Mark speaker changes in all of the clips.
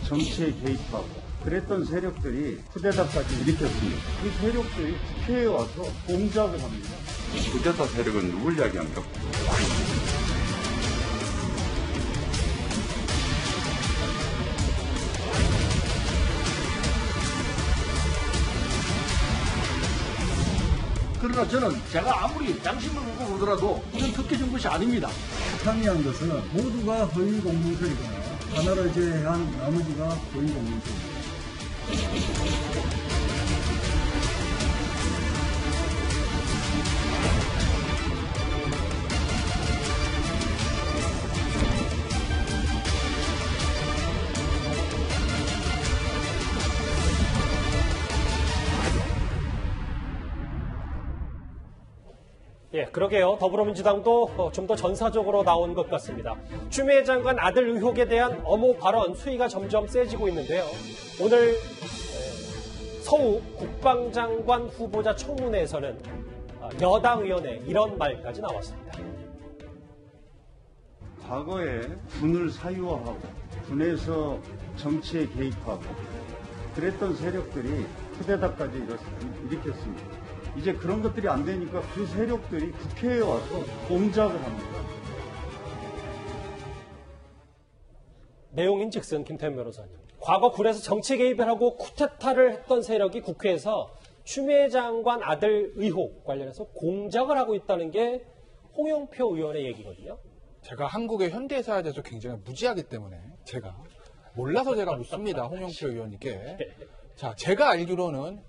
Speaker 1: 정치에 개입하고 그랬던 세력들이 쿠데타까지 일으켰습니다. 그 세력들이 국회에 와서 공작을 합니다.
Speaker 2: 쿠데타 세력은 누굴 이야기합니까?
Speaker 3: 그러나 저는 제가 아무리 양심을 먹고 보더라도 이건 특혜준 것이 아닙니다.
Speaker 4: 상이한 것은 모두가 허위 공문서이거나 하나를 제외한 나머지가 허위 공문서입니다.
Speaker 5: 예, 그러게요. 더불어민주당도 좀 더 전사적으로 나온 것 같습니다. 추미애 장관 아들 의혹에 대한 엄호 발언 수위가 점점 세지고 있는데요. 오늘 서욱 국방장관 후보자 청문회에서는 여당 의원의 이런 말까지 나왔습니다.
Speaker 1: 과거에 군을 사유화하고 군에서 정치에 개입하고 그랬던 세력들이 쿠데타까지 일으켰습니다. 이제 그런 것들이 안 되니까 그 세력들이 국회에 와서 공작을 합니다.
Speaker 5: 내용인즉슨 김태현 변호사님. 과거 군에서 정치 개입을 하고 쿠데타를 했던 세력이 국회에서 추미애 장관 아들 의혹 관련해서 공작을 하고 있다는 게 홍영표 의원의 얘기거든요.
Speaker 6: 제가 한국의 현대사에 대해서 굉장히 무지하기 때문에 제가 몰라서 제가 묻습니다. 홍영표 의원님께. 자, 제가 알기로는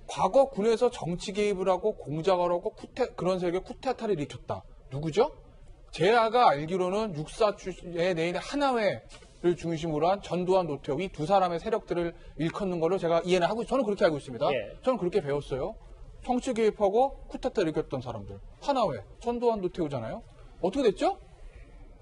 Speaker 6: 과거 군에서 정치 개입을 하고 공작을 하고 그런 세력의 쿠데타를 일으켰다. 누구죠? 제가 알기로는 육사 출신의 내인의 하나회를 중심으로 한 전두환, 노태우 이 두 사람의 세력들을 일컫는 걸로 제가 이해는 하고 저는 그렇게 알고 있습니다.
Speaker 5: 예.
Speaker 6: 저는 그렇게 배웠어요. 정치 개입하고 쿠데타 일으켰던 사람들. 하나회, 전두환, 노태우잖아요. 어떻게 됐죠?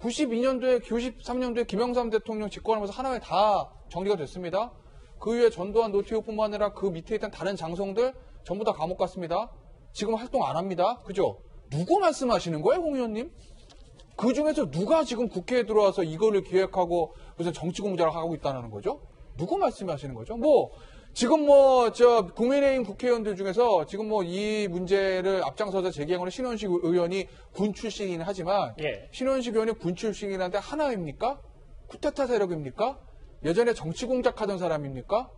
Speaker 6: 92년도에, 93년도에 김영삼 대통령 집권하면서 하나회 다 정리가 됐습니다. 그 이후에 전두환, 노태우뿐만 아니라 그 밑에 있던 다른 장성들 전부 다 감옥 갔습니다. 지금 활동 안 합니다. 그죠? 누구 말씀하시는 거예요, 홍 의원님? 그 중에서 누가 지금 국회에 들어와서 이거를 기획하고 무슨 정치 공작을 하고 있다는 거죠? 누구 말씀하시는 거죠? 지금 국민의힘 국회의원들 중에서 지금 이 문제를 앞장서서 제기한 거는 신원식 의원이 군 출신이긴 하지만
Speaker 5: 예.
Speaker 6: 신원식 의원이 군 출신이긴 한데 하나입니까? 쿠데타 세력입니까? 예전에 정치 공작하던 사람입니까?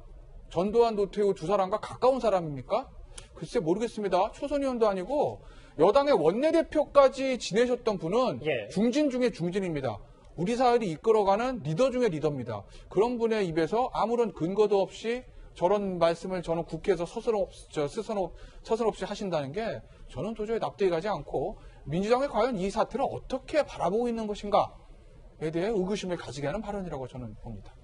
Speaker 6: 전두환, 노태우 두 사람과 가까운 사람입니까? 글쎄 모르겠습니다. 초선 의원도 아니고 여당의 원내대표까지 지내셨던 분은
Speaker 5: 예.
Speaker 6: 중진 중에 중진입니다. 우리 사회를 이끌어가는 리더 중에 리더입니다. 그런 분의 입에서 아무런 근거도 없이 저런 말씀을 저는 국회에서 서슴없이 하신다는 게 저는 도저히 납득이 가지 않고 민주당이 과연 이 사태를 어떻게 바라보고 있는 것인가에 대해 의구심을 가지게 하는 발언이라고 저는 봅니다.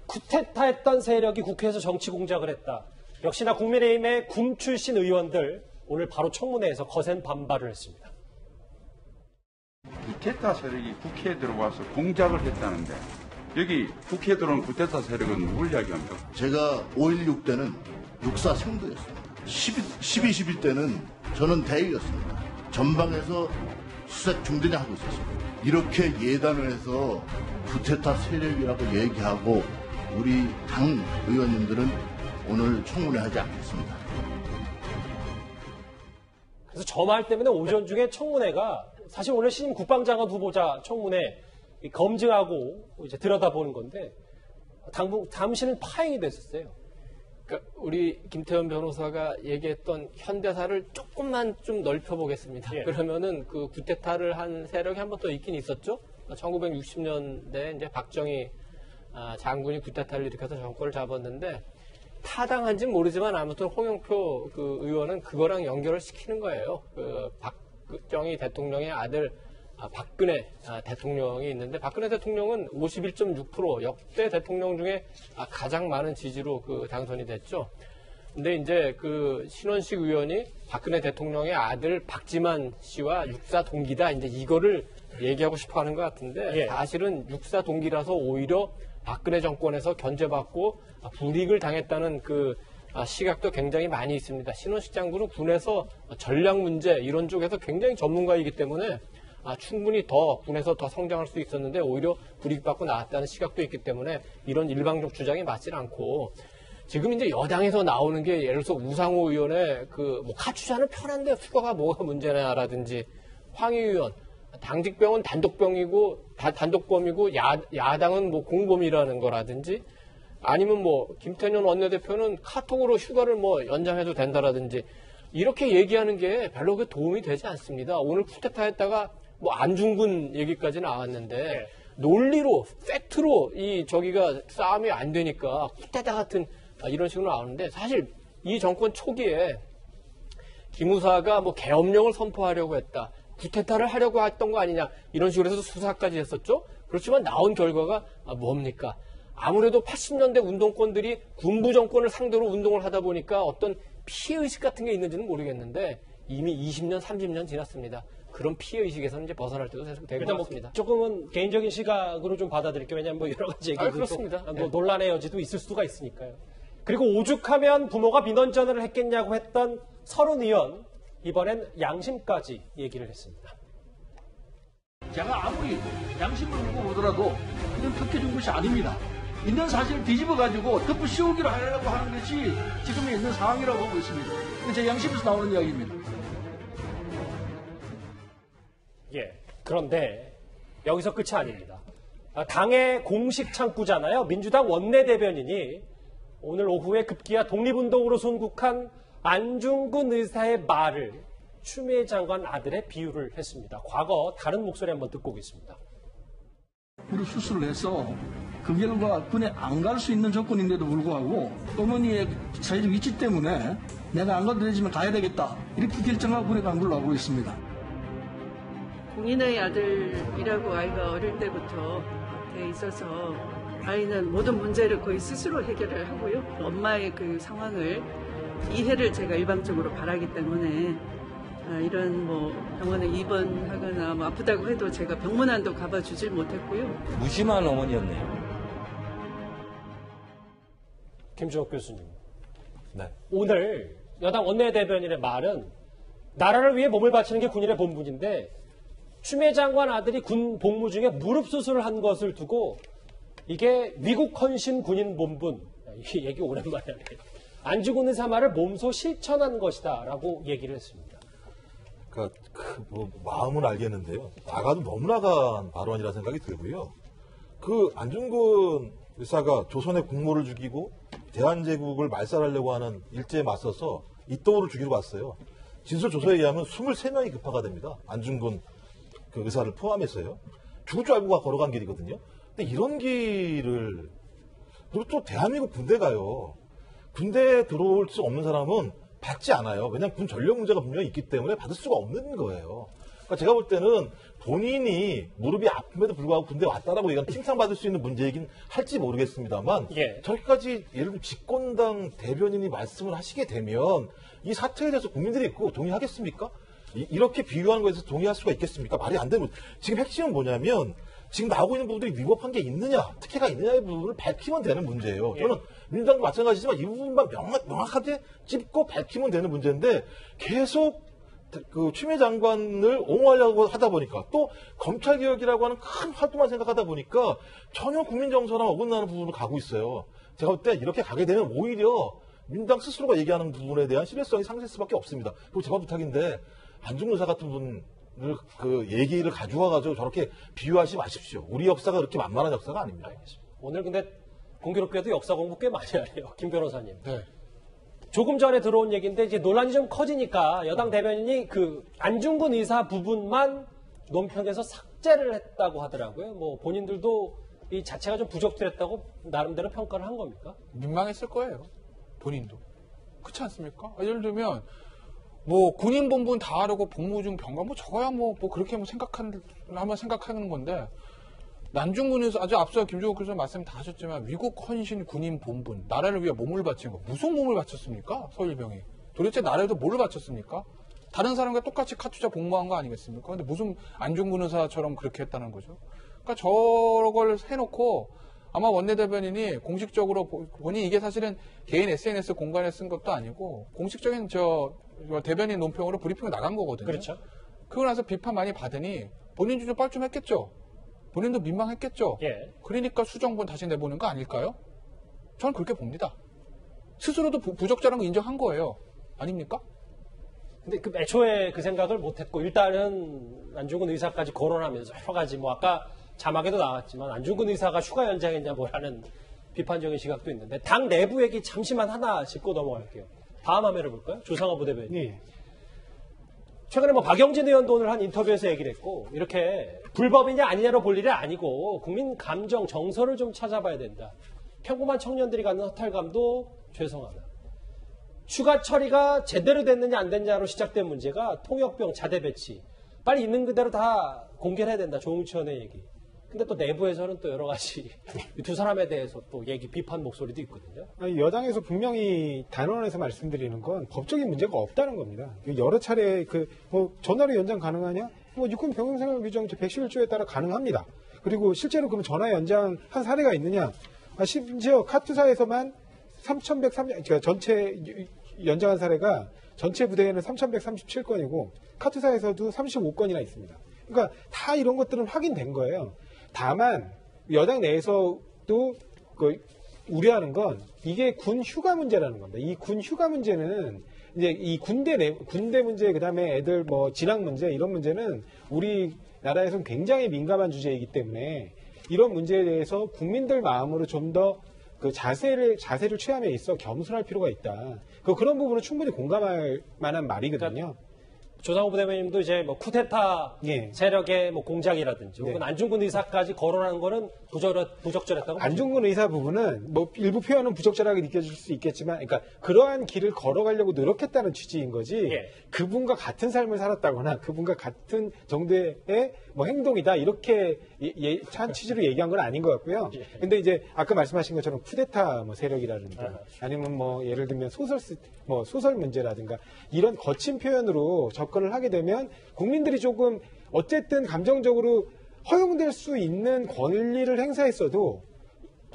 Speaker 5: 쿠데타 했던 세력이 국회에서 정치 공작을 했다. 역시나 국민의힘의 군 출신 의원들 오늘 바로 청문회에서 거센 반발을 했습니다.
Speaker 2: 쿠데타 세력이 국회에 들어와서 공작을 했다는데 여기 국회에 들어온 쿠데타 세력은 누굴 이야기합니까?
Speaker 7: 제가 5.16 때는 육사 생도였습니다. 12.11 때는 저는 대위였습니다. 전방에서 수색 중대장 하고 있었습니다. 이렇게 예단을 해서 쿠데타 세력이라고 얘기하고 우리 당 의원님들은 오늘 청문회 하지 않겠습니다.
Speaker 5: 그래서 저 말 때문에 오전 중에 청문회가 사실 오늘 신임 국방장관 후보자 청문회 검증하고 이제 들여다보는 건데 잠시는 파행이 됐었어요.
Speaker 8: 그러니까 우리 김태현 변호사가 얘기했던 현대사를 조금만 좀 넓혀보겠습니다.
Speaker 5: 예.
Speaker 8: 그러면은 그 쿠데타를 한 세력이 한 번 더 있긴 있었죠. 1960년대에 이제 박정희 장군이 쿠데타를 일으켜서 정권을 잡았는데 타당한지는 모르지만 아무튼 홍영표 그 의원은 그거랑 연결을 시키는 거예요. 그 박정희 대통령의 아들 박근혜 대통령이 있는데 박근혜 대통령은 51.6% 역대 대통령 중에 가장 많은 지지로 그 당선이 됐죠. 근데 이제 그 신원식 의원이 박근혜 대통령의 아들 박지만 씨와 육사 동기다 이제 이거를 얘기하고 싶어 하는 것 같은데
Speaker 5: 예.
Speaker 8: 사실은 육사 동기라서 오히려 박근혜 정권에서 견제받고 불이익을 당했다는 그 시각도 굉장히 많이 있습니다. 신원식 장군은 군에서 전략 문제 이런 쪽에서 굉장히 전문가이기 때문에 충분히 더 군에서 더 성장할 수 있었는데 오히려 불이익받고 나왔다는 시각도 있기 때문에 이런 일방적 주장이 맞질 않고 지금 이제 여당에서 나오는 게 예를 들어서 우상호 의원의 뭐 가추자는 편한데 휴가가 뭐가 문제냐라든지 황희 의원 당직병은 단독병이고 단독범이고 야당은 뭐 공범이라는 거라든지 아니면 뭐 김태년 원내대표는 카톡으로 휴가를 뭐 연장해도 된다라든지 이렇게 얘기하는 게 별로 그 도움이 되지 않습니다. 오늘 쿠데타 했다가 뭐 안중근 얘기까지 나왔는데 논리로 팩트로 저기가 싸움이 안 되니까 쿠데타 같은 이런 식으로 나오는데 사실 이 정권 초기에 기무사가 뭐 계엄령을 선포하려고 했다. 쿠데타를 하려고 했던 거 아니냐 이런 식으로 해서 수사까지 했었죠. 그렇지만 나온 결과가 뭡니까? 아무래도 80년대 운동권들이 군부 정권을 상대로 운동을 하다 보니까 어떤 피해의식 같은 게 있는지는 모르겠는데 이미 20년, 30년 지났습니다. 그런 피해의식에서는 이제 벗어날 때도 되고 있습니다.
Speaker 5: 조금은 개인적인 시각으로 좀 받아들일게요. 왜냐하면 뭐 여러 가지 얘기도
Speaker 8: 그렇습니다.
Speaker 5: 뭐 논란의 여지도 있을 수가 있으니까요. 그리고 오죽하면 부모가 민원전을 했겠냐고 했던 서른 의원 이번엔 양심까지 얘기를 했습니다.
Speaker 3: 제가 아무리 양심을 두고 보더라도 이건 특혜 준 것이 아닙니다. 있는 사실을 뒤집어가지고 덮어 씌우기를 하려고 하는 것이 지금 있는 상황이라고 보고 있습니다. 제 양심에서 나오는 이야기입니다.
Speaker 5: 그런데 여기서 끝이 아닙니다. 당의 공식 창구잖아요. 민주당 원내대변인이 오늘 오후에 급기야 독립운동으로 순국한 안중근 의사의 말을 추미애 장관 아들의 비유를 했습니다. 과거 다른 목소리 한번 듣고 오겠습니다.
Speaker 3: 무릎 수술을 해서 그 결과 군에 안 갈 수 있는 조건인데도 불구하고 어머니의 사회적 위치 때문에 내가 안 가도 되지만 가야 되겠다 이렇게 결정하고 군에 간 걸로 알고 있습니다.
Speaker 9: 공인의 아들이라고 아이가 어릴 때부터 돼 있어서 아이는 모든 문제를 거의 스스로 해결을 하고요. 엄마의 그 상황을 이해를 제가 일방적으로 바라기 때문에 이런 뭐 병원에 입원하거나 뭐 아프다고 해도 제가 병문안도 가봐주질 못했고요.
Speaker 10: 무심한 어머니였네요.
Speaker 5: 김주옥 교수님.
Speaker 10: 네.
Speaker 5: 오늘 여당 원내대변인의 말은 나라를 위해 몸을 바치는 게 군인의 본분인데 추미애 장관 아들이 군 복무 중에 무릎 수술을 한 것을 두고 이게 미국 헌신 군인 본분, 이 얘기 오랜만에 하네요. 안중근 의사 말을 몸소 실천한 것이다라고 얘기를 했습니다.
Speaker 11: 그러니까 뭐 마음은 알겠는데요. 나가도 너무 나간 발언이라 생각이 들고요. 그 안중근 의사가 조선의 국모를 죽이고 대한제국을 말살하려고 하는 일제에 맞서서 이또우를 죽이러 갔어요. 진술 조서에 의하면 23명이 급파가 됩니다. 안중근 그 의사를 포함해서요. 죽을 줄 알고 걸어간 길이거든요. 근데 이런 길을 그리고 또 대한민국 군대가요. 군대에 들어올 수 없는 사람은 받지 않아요. 왜냐하면 군 전력 문제가 분명히 있기 때문에 받을 수가 없는 거예요. 그러니까 제가 볼 때는 본인이 무릎이 아픔에도 불구하고 군대 왔다라고 얘기하면 칭찬받을 수 있는 문제이긴 할지 모르겠습니다만 저기까지 예를 들면 집권당 대변인이 말씀을 하시게 되면 이 사태에 대해서 국민들이 있고 동의하겠습니까? 이렇게 비유하는 거에 대해서 동의할 수가 있겠습니까? 말이 안 되는 지금 핵심은 뭐냐면 지금 나오고 있는 부분들이 위법한 게 있느냐, 특혜가 있느냐의 부분을 밝히면 되는 문제예요. 저는 민주당도 마찬가지지만 이 부분만 명확하게 짚고 밝히면 되는 문제인데 계속 그 추미애 장관을 옹호하려고 하다 보니까 또 검찰개혁이라고 하는 큰 활동만 생각하다 보니까 전혀 국민 정서랑 어긋나는 부분을 가고 있어요. 제가 볼 때 이렇게 가게 되면 오히려 민주당 스스로가 얘기하는 부분에 대한 신뢰성이 상실 수밖에 없습니다. 그리고 제가 부탁인데 안중근 의사 같은 분을 그 얘기를 가져와가지고 저렇게 비유하지 마십시오. 우리 역사가 그렇게 만만한 역사가 아닙니다.
Speaker 5: 알겠습니다. 오늘 근데 공교롭게도 역사 공부 꽤 많이 하네요. 김 변호사님.
Speaker 6: 네.
Speaker 5: 조금 전에 들어온 얘기인데 이제 논란이 좀 커지니까 여당 대변인이 그 안중근 의사 부분만 논평에서 삭제를 했다고 하더라고요. 뭐 본인들도 이 자체가 좀 부적절했다고 나름대로 평가를 한 겁니까?
Speaker 6: 민망했을 거예요. 본인도. 그렇지 않습니까? 예를 들면 뭐 군인 본분 다 하려고 복무 중 병가 뭐 저거야 뭐 그렇게 뭐 생각하는 건데 안중근에서 아주 앞서 김종국 교수님 말씀 다 하셨지만 미국 헌신 군인 본분 나라를 위해 몸을 바친 거 무슨 몸을 바쳤습니까? 서울병이 도대체 나라에도 뭘 바쳤습니까? 다른 사람과 똑같이 카투자 복무한 거 아니겠습니까? 근데 무슨 안중근 의사처럼 그렇게 했다는 거죠. 그러니까 저걸 해놓고 아마 원내대변인이 공식적으로 본인이 이게 사실은 개인 SNS 공간에 쓴 것도 아니고 공식적인 대변인 논평으로 브리핑을 나간 거거든요.
Speaker 5: 그렇죠.
Speaker 6: 그러고 나서 비판 많이 받으니 본인도 좀 뻘쭘했겠죠. 본인도 민망했겠죠.
Speaker 5: 예.
Speaker 6: 그러니까 수정본 다시 내보는 거 아닐까요? 저는 그렇게 봅니다. 스스로도 부적절한 거 인정한 거예요. 아닙니까?
Speaker 5: 근데 그 애초에 그 생각을 못했고 일단은 안중근 의사까지 거론하면서 여러 가지 뭐 아까 자막에도 나왔지만 안중근 의사가 휴가 연장했냐 뭐라는 비판적인 시각도 있는데 당 내부 얘기 잠시만 하나 짚고 넘어갈게요. 다음 화면을 볼까요? 조상호 부대변인.
Speaker 12: 예.
Speaker 5: 최근에 뭐 박영진 의원도 오늘 한 인터뷰에서 얘기를 했고 이렇게 불법이냐 아니냐로 볼 일이 아니고 국민 감정 정서를 좀 찾아봐야 된다. 평범한 청년들이 갖는 허탈감도 죄송하다. 휴가 처리가 제대로 됐느냐 안 됐느냐로 시작된 문제가 통역병 자대 배치. 빨리 있는 그대로 다 공개를 해야 된다. 조응치원의 얘기. 근데 또 내부에서는 또 여러 가지 이 두 사람에 대해서 또 얘기 비판 목소리도 있거든요.
Speaker 12: 아니, 여당에서 분명히 단언해서 말씀드리는 건 법적인 문제가 없다는 겁니다. 여러 차례 전화로 연장 가능하냐? 육군 병영생활 규정 111조에 따라 가능합니다. 그리고 실제로 그러면 전화 연장한 사례가 있느냐? 심지어 카투사에서만 3,103, 그러니까 전체 연장한 사례가 전체 부대에는 3,137건이고 카투사에서도 35건이나 있습니다. 그러니까 다 이런 것들은 확인된 거예요. 다만 여당 내에서도 우려하는 건 이게 군 휴가 문제라는 겁니다. 이 군 휴가 문제는 이제 이 군대 문제 그다음에 애들 뭐 진학 문제 이런 문제는 우리나라에서는 굉장히 민감한 주제이기 때문에 이런 문제에 대해서 국민들 마음으로 좀 더 그 자세를 취함에 있어 겸손할 필요가 있다. 그런 부분은 충분히 공감할 만한 말이거든요.
Speaker 5: 그러니까 조상호 부대변인도 이제 뭐 쿠데타 세력의 뭐 공작이라든지 혹은 안중근 의사까지 거론하는 거는 부적절했다고.
Speaker 12: 안중근 의사 부분은 뭐 일부 표현은 부적절하게 느껴질 수 있겠지만, 그러니까 그러한 길을 걸어가려고 노력했다는 취지인 거지. 그분과 같은 삶을 살았다거나 그분과 같은 정도의 뭐 행동이다 이렇게 한 취지로 얘기한 건 아닌 것 같고요. 근데 이제 아까 말씀하신 것처럼 쿠데타 뭐 세력이라든가 아니면 뭐 예를 들면 소설 문제라든가 이런 거친 표현으로 접근을 하게 되면 국민들이 조금 어쨌든 감정적으로 허용될 수 있는 권리를 행사했어도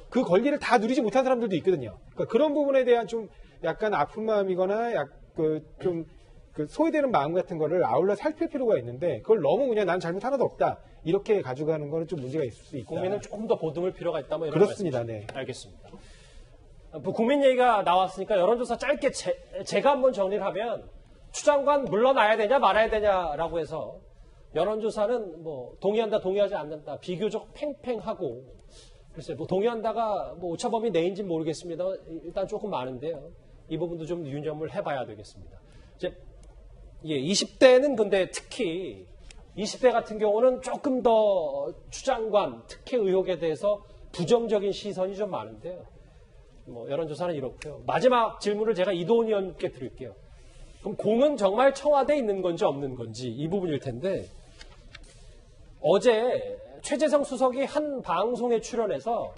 Speaker 12: 그 권리를 다 누리지 못한 사람들도 있거든요. 그러니까 그런 부분에 대한 좀 약간 아픈 마음이거나 소외되는 마음 같은 거를 아울러 살필 필요가 있는데 그걸 너무 그냥 난 잘못 하나도 없다 이렇게 가져가는 거는 좀 문제가 있을 수 있다.
Speaker 5: 국민은 조금 더 보듬을 필요가 있다. 뭐 이런
Speaker 12: 그렇습니다. 네.
Speaker 5: 알겠습니다. 국민 얘기가 나왔으니까 여론조사 짧게 제가 한번 정리를 하면 추 장관 물러나야 되냐 말아야 되냐라고 해서 여론조사는 뭐 동의한다 동의하지 않는다 비교적 팽팽하고 글쎄 뭐 동의한다가 뭐 오차범위 내인지는 모르겠습니다. 일단 조금 많은데요. 이 부분도 좀 유념을 해봐야 되겠습니다. 이제 20대는 근데 특히 20대 같은 경우는 조금 더 추 장관 특혜 의혹에 대해서 부정적인 시선이 좀 많은데요. 뭐 여론조사는 이렇고요. 마지막 질문을 제가 이도훈 의원께 드릴게요. 그럼 공은 정말 청와대에 있는 건지 없는 건지 이 부분일 텐데 어제 최재성 수석이 한 방송에 출연해서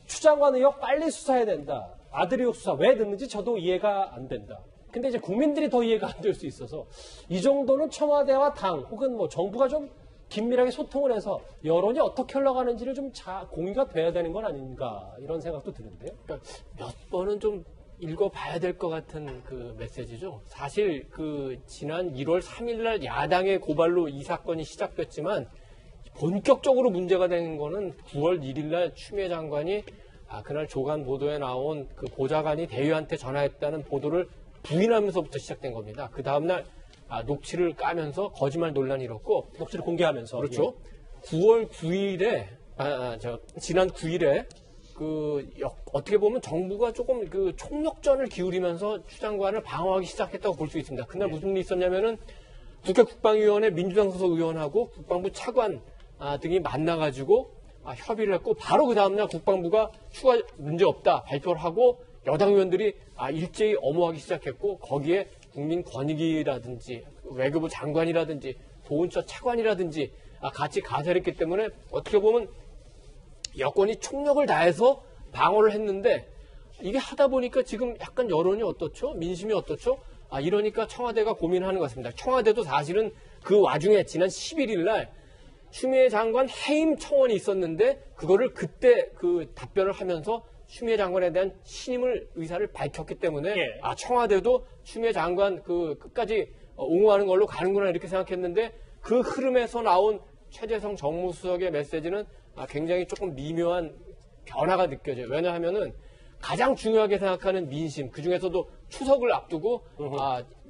Speaker 5: 추 장관 의혹 빨리 수사해야 된다. 아들 의혹 수사 왜 늦는지 저도 이해가 안 된다. 근데 이제 국민들이 더 이해가 안 될 수 있어서 이 정도는 청와대와 당 혹은 뭐 정부가 좀 긴밀하게 소통을 해서 여론이 어떻게 흘러가는지를 좀 공유가 돼야 되는 건 아닌가 이런 생각도 드는데요.
Speaker 8: 그러니까 몇 번은 좀 읽어봐야 될 것 같은 그 메시지죠. 사실 그 지난 1월 3일날 야당의 고발로 이 사건이 시작됐지만 본격적으로 문제가 된 거는 9월 1일날 추미애 장관이 그날 조간 보도에 나온 그 보좌관이 대위한테 전화했다는 보도를 부인하면서부터 시작된 겁니다. 그 다음날 녹취를 까면서 거짓말 논란이 일었고
Speaker 5: 녹취를 공개하면서
Speaker 8: 그렇죠. 9월 9일에 지난 9일에 어떻게 보면 정부가 조금 그 총력전을 기울이면서 추 장관을 방어하기 시작했다고 볼 수 있습니다. 그날 무슨 일이 있었냐면은 국회 국방위원회 민주당 소속 의원하고 국방부 차관 등이 만나가지고 협의를 했고 바로 그 다음날 국방부가 추가 문제 없다 발표를 하고 여당 의원들이 일제히 엄호하기 시작했고 거기에 국민권익위라든지 외교부 장관이라든지 보훈처 차관이라든지 같이 가세했기 때문에 어떻게 보면 여권이 총력을 다해서 방어를 했는데 이게 하다 보니까 지금 약간 여론이 어떻죠? 민심이 어떻죠? 이러니까 청와대가 고민하는 것 같습니다. 청와대도 사실은 그 와중에 지난 11일 날 추미애 장관 해임 청원이 있었는데 그거를 그때 그 답변을 하면서 추미애 장관에 대한 신임을 의사를 밝혔기 때문에 청와대도 추미애 장관 끝까지 옹호하는 걸로 가는구나 이렇게 생각했는데 그 흐름에서 나온 최재성 정무수석의 메시지는 굉장히 조금 미묘한 변화가 느껴져요. 왜냐하면은 가장 중요하게 생각하는 민심, 그 중에서도 추석을 앞두고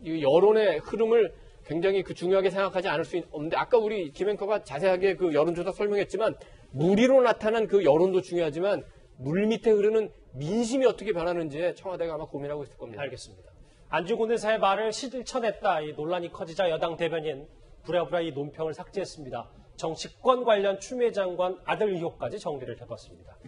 Speaker 8: 이 여론의 흐름을 굉장히 중요하게 생각하지 않을 수 없는데, 아까 우리 김 앵커가 자세하게 그 여론조사 설명했지만 무리로 나타난 그 여론도 중요하지만 물 밑에 흐르는 민심이 어떻게 변하는지에 청와대가 아마 고민하고 있을 겁니다.
Speaker 5: 알겠습니다. 안중근 의사의 말을 실천했다. 이 논란이 커지자 여당 대변인 부랴부랴 이 논평을 삭제했습니다. 정치권 관련 추미애 장관 아들 의혹까지 정리를 해봤습니다.